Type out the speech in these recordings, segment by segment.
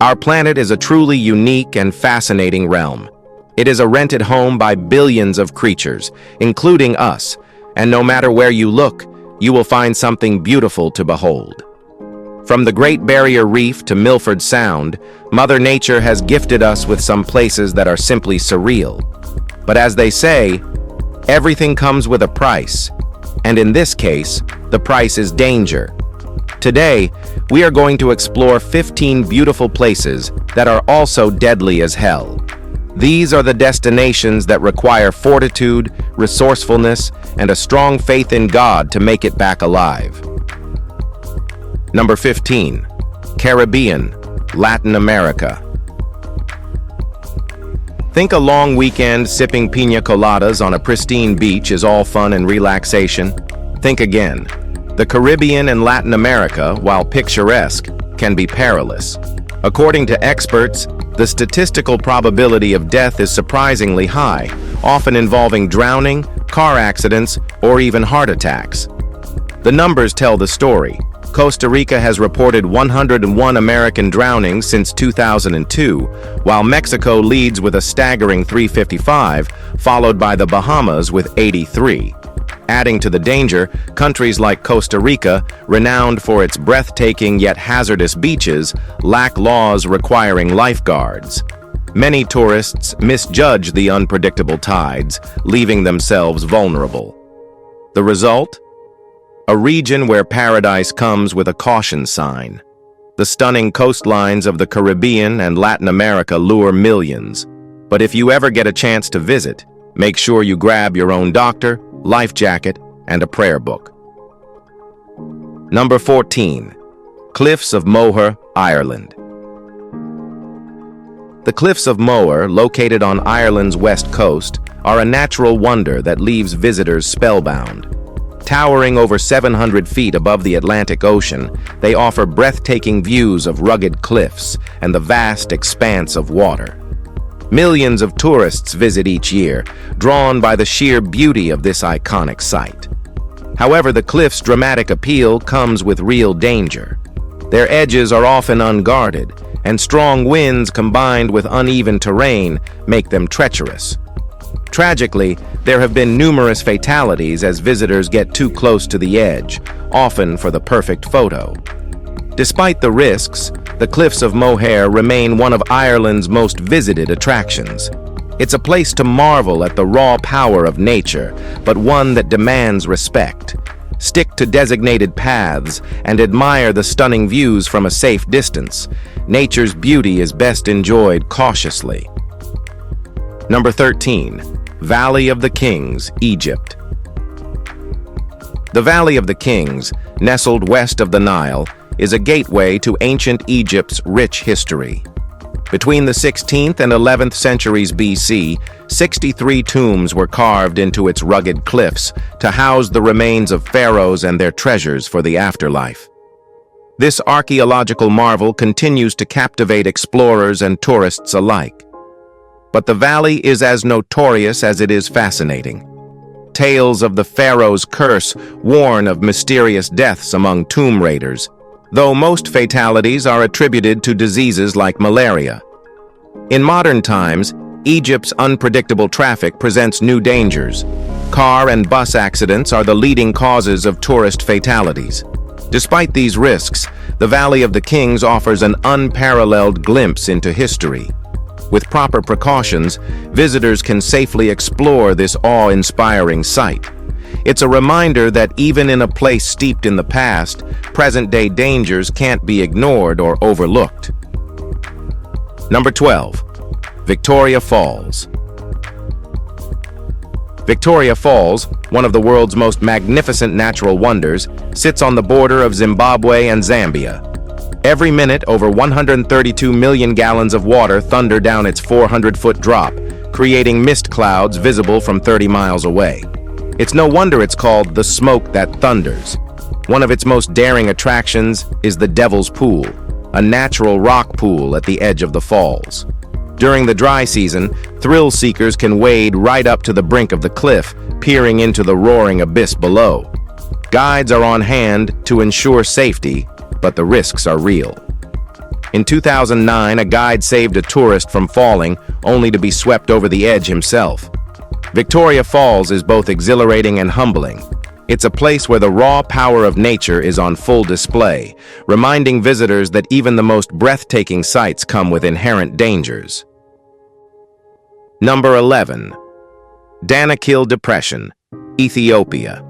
Our planet is a truly unique and fascinating realm. It is a rented home by billions of creatures, including us, and no matter where you look, you will find something beautiful to behold. From the Great Barrier Reef to Milford Sound, Mother Nature has gifted us with some places that are simply surreal. But as they say, everything comes with a price, and in this case, the price is danger. Today, we are going to explore 15 beautiful places that are also deadly as hell. These are the destinations that require fortitude, resourcefulness, and a strong faith in God to make it back alive. Number 15. Caribbean, Latin America. Think a long weekend sipping piña coladas on a pristine beach is all fun and relaxation? Think again. The Caribbean and Latin America, while picturesque, can be perilous. According to experts, the statistical probability of death is surprisingly high, often involving drowning, car accidents, or even heart attacks. The numbers tell the story. Costa Rica has reported 101 American drownings since 2002, while Mexico leads with a staggering 355, followed by the Bahamas with 83. Adding to the danger, countries like Costa Rica, renowned for its breathtaking yet hazardous beaches, lack laws requiring lifeguards. Many tourists misjudge the unpredictable tides, leaving themselves vulnerable. The result? A region where paradise comes with a caution sign. The stunning coastlines of the Caribbean and Latin America lure millions. But if you ever get a chance to visit, make sure you grab your own doctor, life jacket, and a prayer book. Number 14. Cliffs of Moher, Ireland. The Cliffs of Moher, located on Ireland's west coast, are a natural wonder that leaves visitors spellbound. Towering over 700 feet above the Atlantic Ocean, they offer breathtaking views of rugged cliffs and the vast expanse of water. Millions of tourists visit each year, drawn by the sheer beauty of this iconic site. However, the cliff's dramatic appeal comes with real danger. Their edges are often unguarded, and strong winds combined with uneven terrain make them treacherous. Tragically, there have been numerous fatalities as visitors get too close to the edge, often for the perfect photo. Despite the risks, the Cliffs of Moher remain one of Ireland's most visited attractions. It's a place to marvel at the raw power of nature, but one that demands respect. Stick to designated paths and admire the stunning views from a safe distance. Nature's beauty is best enjoyed cautiously. Number 13. Valley of the Kings, Egypt. The Valley of the Kings, nestled west of the Nile, is a gateway to ancient Egypt's rich history. Between the 16th and 11th centuries BC, 63 tombs were carved into its rugged cliffs to house the remains of pharaohs and their treasures for the afterlife. This archaeological marvel continues to captivate explorers and tourists alike. But the valley is as notorious as it is fascinating. Tales of the pharaoh's curse warn of mysterious deaths among tomb raiders, though most fatalities are attributed to diseases like malaria. In modern times, Egypt's unpredictable traffic presents new dangers. Car and bus accidents are the leading causes of tourist fatalities. Despite these risks, the Valley of the Kings offers an unparalleled glimpse into history. With proper precautions, visitors can safely explore this awe-inspiring site. It's a reminder that even in a place steeped in the past, present-day dangers can't be ignored or overlooked. Number 12. Victoria Falls. Victoria Falls, one of the world's most magnificent natural wonders, sits on the border of Zimbabwe and Zambia. Every minute, over 132 million gallons of water thunder down its 400-foot drop, creating mist clouds visible from 30 miles away. It's no wonder it's called the smoke that thunders. One of its most daring attractions is the Devil's Pool, a natural rock pool at the edge of the falls. During the dry season, thrill seekers can wade right up to the brink of the cliff, peering into the roaring abyss below. Guides are on hand to ensure safety, but the risks are real. In 2009, a guide saved a tourist from falling, only to be swept over the edge himself. Victoria Falls is both exhilarating and humbling. It's a place where the raw power of nature is on full display, reminding visitors that even the most breathtaking sights come with inherent dangers. Number 11. Danakil Depression, Ethiopia.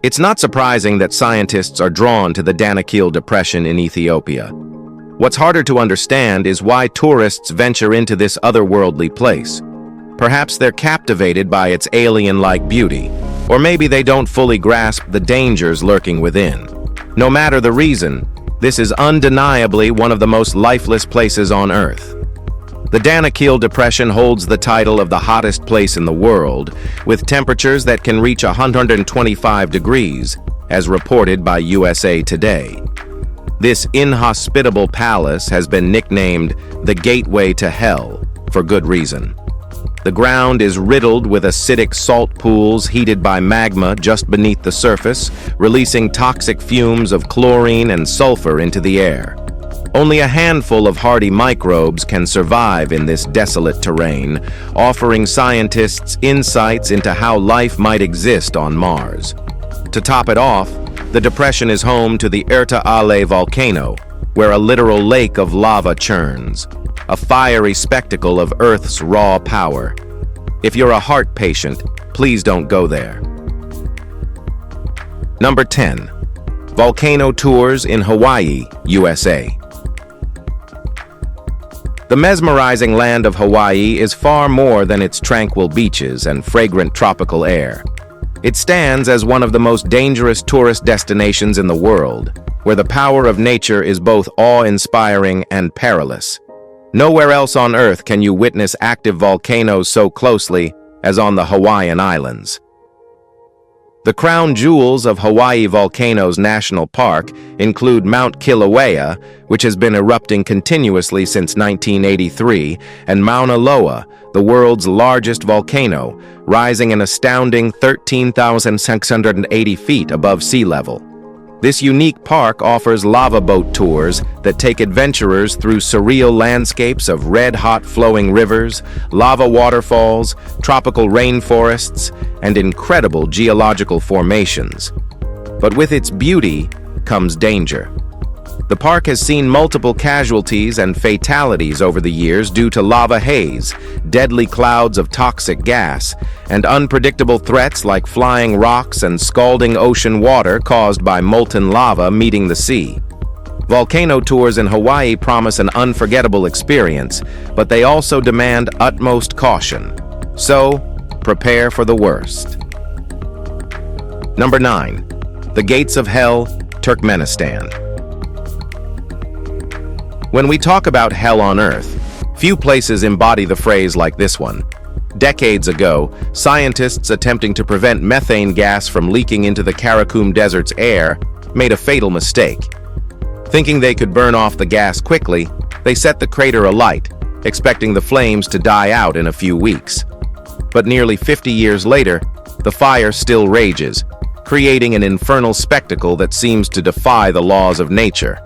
It's not surprising that scientists are drawn to the Danakil Depression in Ethiopia. What's harder to understand is why tourists venture into this otherworldly place. Perhaps they're captivated by its alien-like beauty, or maybe they don't fully grasp the dangers lurking within. No matter the reason, this is undeniably one of the most lifeless places on Earth. The Danakil Depression holds the title of the hottest place in the world, with temperatures that can reach 125 degrees, as reported by USA Today. This inhospitable palace has been nicknamed the Gateway to Hell, for good reason. The ground is riddled with acidic salt pools heated by magma just beneath the surface, releasing toxic fumes of chlorine and sulfur into the air. Only a handful of hardy microbes can survive in this desolate terrain, offering scientists insights into how life might exist on Mars. To top it off, the depression is home to the Erta Ale volcano, where a literal lake of lava churns, a fiery spectacle of Earth's raw power. If you're a heart patient, please don't go there. Number 10. Volcano tours in Hawaii, USA. The mesmerizing land of Hawaii is far more than its tranquil beaches and fragrant tropical air. It stands as one of the most dangerous tourist destinations in the world, where the power of nature is both awe-inspiring and perilous. Nowhere else on Earth can you witness active volcanoes so closely as on the Hawaiian Islands. The crown jewels of Hawaii Volcanoes National Park include Mount Kilauea, which has been erupting continuously since 1983, and Mauna Loa, the world's largest volcano, rising an astounding 13,680 feet above sea level. This unique park offers lava boat tours that take adventurers through surreal landscapes of red-hot flowing rivers, lava waterfalls, tropical rainforests, and incredible geological formations. But with its beauty comes danger. The park has seen multiple casualties and fatalities over the years due to lava haze, deadly clouds of toxic gas, and unpredictable threats like flying rocks and scalding ocean water caused by molten lava meeting the sea. Volcano tours in Hawaii promise an unforgettable experience, but they also demand utmost caution. So, prepare for the worst. Number 9. The Gates of Hell, Turkmenistan. When we talk about hell on Earth, few places embody the phrase like this one. Decades ago, scientists attempting to prevent methane gas from leaking into the Karakum Desert's air made a fatal mistake. Thinking they could burn off the gas quickly, they set the crater alight, expecting the flames to die out in a few weeks. But nearly 50 years later, the fire still rages, creating an infernal spectacle that seems to defy the laws of nature.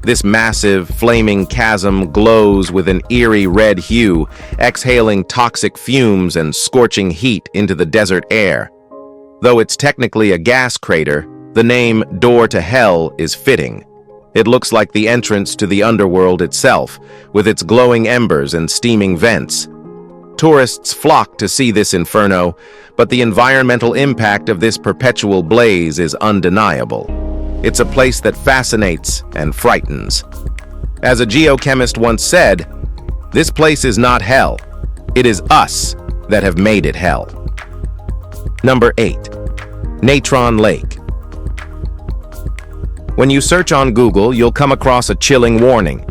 This massive, flaming chasm glows with an eerie red hue, exhaling toxic fumes and scorching heat into the desert air. Though it's technically a gas crater, the name Door to Hell is fitting. It looks like the entrance to the underworld itself, with its glowing embers and steaming vents. Tourists flock to see this inferno, but the environmental impact of this perpetual blaze is undeniable. It's a place that fascinates and frightens. As a geochemist once said, this place is not hell. It is us that have made it hell. Number 8. Natron Lake. When you search on Google, you'll come across a chilling warning.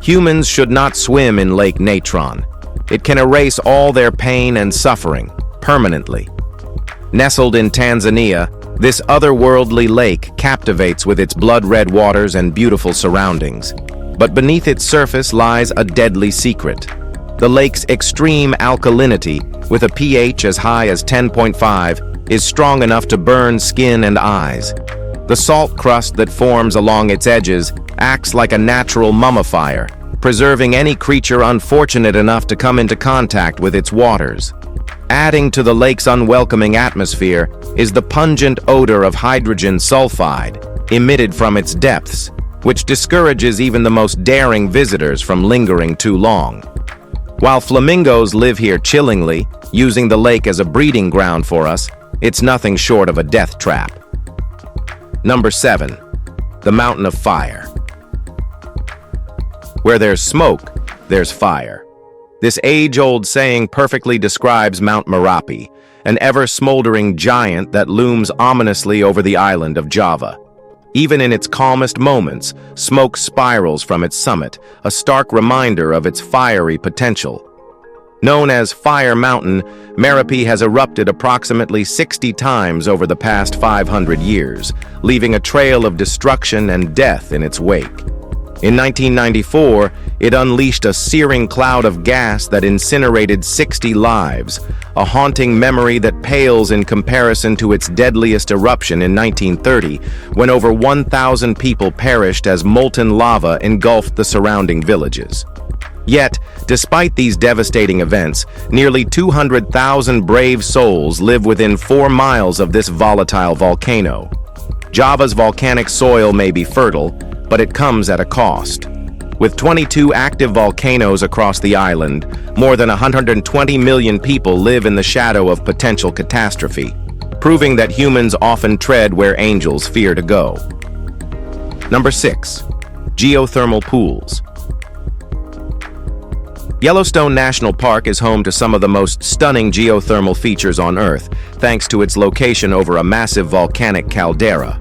Humans should not swim in Lake Natron. It can erase all their pain and suffering permanently. Nestled in Tanzania, this otherworldly lake captivates with its blood-red waters and beautiful surroundings. But beneath its surface lies a deadly secret. The lake's extreme alkalinity, with a pH as high as 10.5, is strong enough to burn skin and eyes. The salt crust that forms along its edges acts like a natural mummifier, preserving any creature unfortunate enough to come into contact with its waters. Adding to the lake's unwelcoming atmosphere is the pungent odor of hydrogen sulfide emitted from its depths, which discourages even the most daring visitors from lingering too long. While flamingos live here chillingly, using the lake as a breeding ground for us, it's nothing short of a death trap. Number 7. The Mountain of Fire. Where there's smoke, there's fire. This age-old saying perfectly describes Mount Merapi, an ever-smoldering giant that looms ominously over the island of Java. Even in its calmest moments, smoke spirals from its summit, a stark reminder of its fiery potential. Known as Fire Mountain, Merapi has erupted approximately 60 times over the past 500 years, leaving a trail of destruction and death in its wake. In 1994, it unleashed a searing cloud of gas that incinerated 60 lives, a haunting memory that pales in comparison to its deadliest eruption in 1930, when over 1,000 people perished as molten lava engulfed the surrounding villages. Yet, despite these devastating events, nearly 200,000 brave souls live within 4 miles of this volatile volcano. Java's volcanic soil may be fertile, but it comes at a cost. With 22 active volcanoes across the island, more than 120 million people live in the shadow of potential catastrophe, proving that humans often tread where angels fear to go. Number 6. Geothermal pools. Yellowstone National Park is home to some of the most stunning geothermal features on Earth, thanks to its location over a massive volcanic caldera.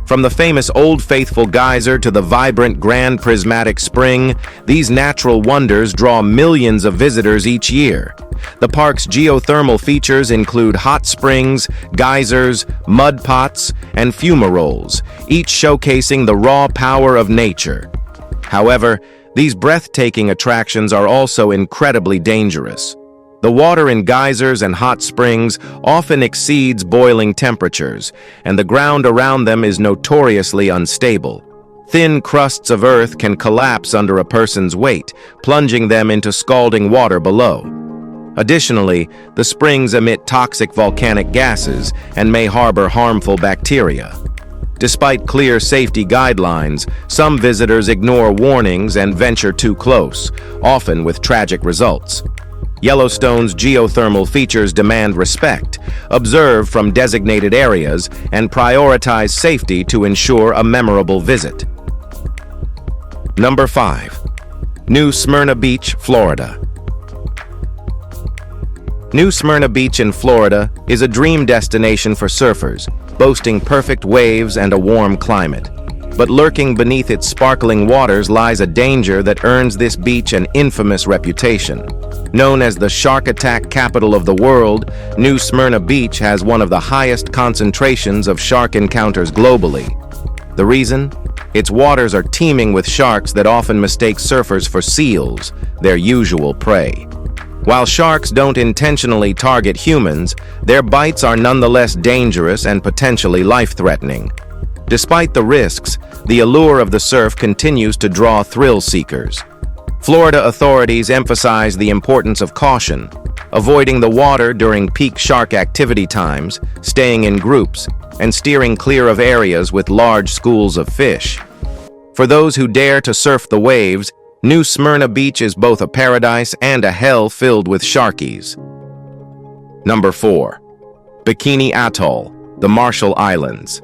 From the famous Old Faithful geyser to the vibrant Grand Prismatic Spring, these natural wonders draw millions of visitors each year. The park's geothermal features include hot springs, geysers, mud pots, and fumaroles, each showcasing the raw power of nature. However, these breathtaking attractions are also incredibly dangerous. The water in geysers and hot springs often exceeds boiling temperatures, and the ground around them is notoriously unstable. Thin crusts of earth can collapse under a person's weight, plunging them into scalding water below. Additionally, the springs emit toxic volcanic gases and may harbor harmful bacteria. Despite clear safety guidelines, some visitors ignore warnings and venture too close, often with tragic results. Yellowstone's geothermal features demand respect, observe from designated areas, and prioritize safety to ensure a memorable visit. Number 5. New Smyrna Beach, Florida. New Smyrna Beach in Florida is a dream destination for surfers, boasting perfect waves and a warm climate. But lurking beneath its sparkling waters lies a danger that earns this beach an infamous reputation. Known as the shark attack capital of the world, New Smyrna Beach has one of the highest concentrations of shark encounters globally. The reason? Its waters are teeming with sharks that often mistake surfers for seals, their usual prey. While sharks don't intentionally target humans, their bites are nonetheless dangerous and potentially life-threatening. Despite the risks, the allure of the surf continues to draw thrill seekers. Florida authorities emphasize the importance of caution, avoiding the water during peak shark activity times, staying in groups, and steering clear of areas with large schools of fish. For those who dare to surf the waves, New Smyrna Beach is both a paradise and a hell filled with sharkies. Number 4. Bikini Atoll, the Marshall Islands.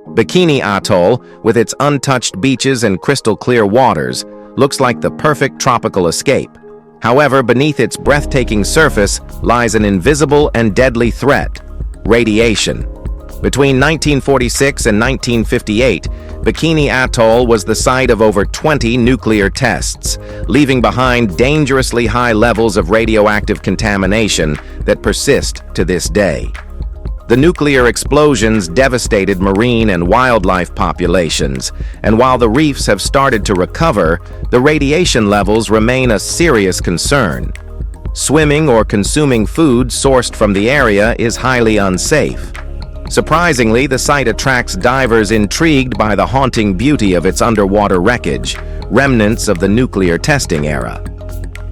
Bikini Atoll, with its untouched beaches and crystal-clear waters, looks like the perfect tropical escape. However, beneath its breathtaking surface lies an invisible and deadly threat: radiation. Between 1946 and 1958, Bikini Atoll was the site of over 20 nuclear tests, leaving behind dangerously high levels of radioactive contamination that persist to this day. The nuclear explosions devastated marine and wildlife populations, and while the reefs have started to recover, the radiation levels remain a serious concern. Swimming or consuming food sourced from the area is highly unsafe. Surprisingly, the site attracts divers intrigued by the haunting beauty of its underwater wreckage, remnants of the nuclear testing era.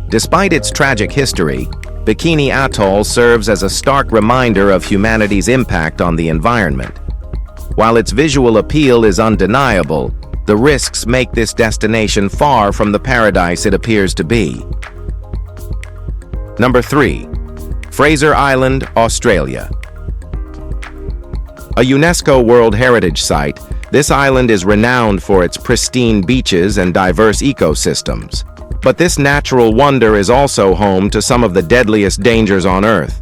Despite its tragic history, Bikini Atoll serves as a stark reminder of humanity's impact on the environment. While its visual appeal is undeniable, the risks make this destination far from the paradise it appears to be. Number 3. Fraser Island, Australia. A UNESCO World Heritage Site, this island is renowned for its pristine beaches and diverse ecosystems. But this natural wonder is also home to some of the deadliest dangers on Earth.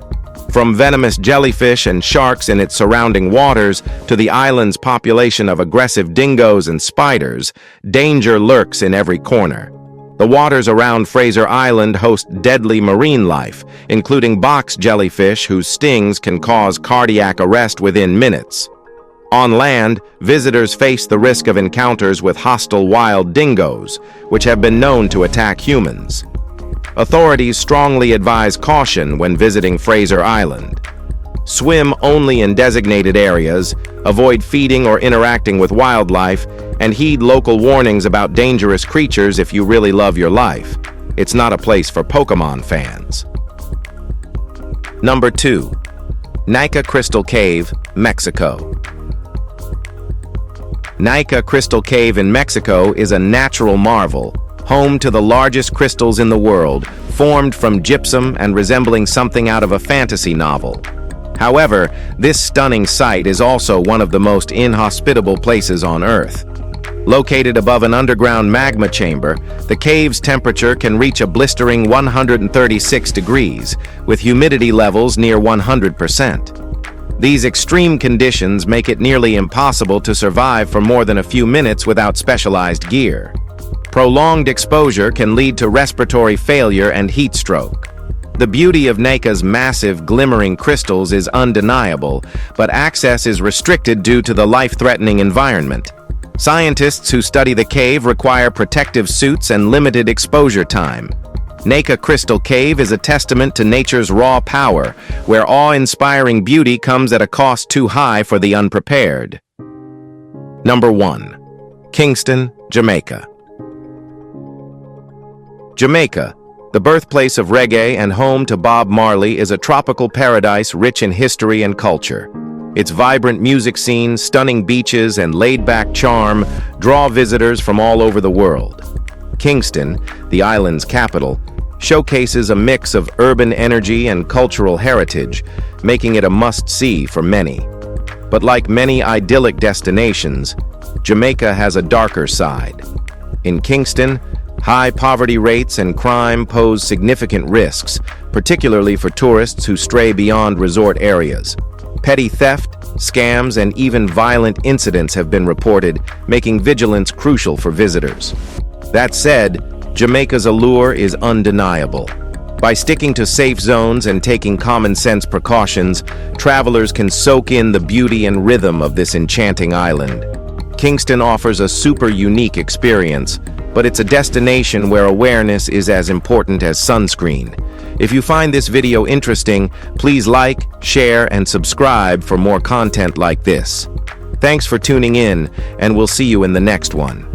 From venomous jellyfish and sharks in its surrounding waters to the island's population of aggressive dingoes and spiders, danger lurks in every corner. The waters around Fraser Island host deadly marine life, including box jellyfish whose stings can cause cardiac arrest within minutes. On land, visitors face the risk of encounters with hostile wild dingoes, which have been known to attack humans. Authorities strongly advise caution when visiting Fraser Island. Swim only in designated areas, avoid feeding or interacting with wildlife, and heed local warnings about dangerous creatures if you really love your life. It's not a place for Pokemon fans. Number 2. Nica Crystal Cave, Mexico. Nica Crystal Cave in Mexico is a natural marvel, home to the largest crystals in the world, formed from gypsum and resembling something out of a fantasy novel. However, this stunning site is also one of the most inhospitable places on Earth. Located above an underground magma chamber, the cave's temperature can reach a blistering 136 degrees, with humidity levels near 100%. These extreme conditions make it nearly impossible to survive for more than a few minutes without specialized gear. Prolonged exposure can lead to respiratory failure and heat stroke. The beauty of Nica's massive, glimmering crystals is undeniable, but access is restricted due to the life-threatening environment. Scientists who study the cave require protective suits and limited exposure time. Nica Crystal Cave is a testament to nature's raw power, where awe-inspiring beauty comes at a cost too high for the unprepared. Number 1. Kingston, Jamaica. Jamaica, the birthplace of reggae and home to Bob Marley, is a tropical paradise rich in history and culture. Its vibrant music scene, stunning beaches, and laid-back charm draw visitors from all over the world. Kingston, the island's capital, showcases a mix of urban energy and cultural heritage, making it a must-see for many. But like many idyllic destinations, Jamaica has a darker side. In Kingston, high poverty rates and crime pose significant risks, particularly for tourists who stray beyond resort areas. Petty theft, scams, and even violent incidents have been reported, making vigilance crucial for visitors. That said, Jamaica's allure is undeniable. By sticking to safe zones and taking common-sense precautions, travelers can soak in the beauty and rhythm of this enchanting island. Kingston offers a super unique experience, but it's a destination where awareness is as important as sunscreen. If you find this video interesting, please like, share, and subscribe for more content like this. Thanks for tuning in, and we'll see you in the next one.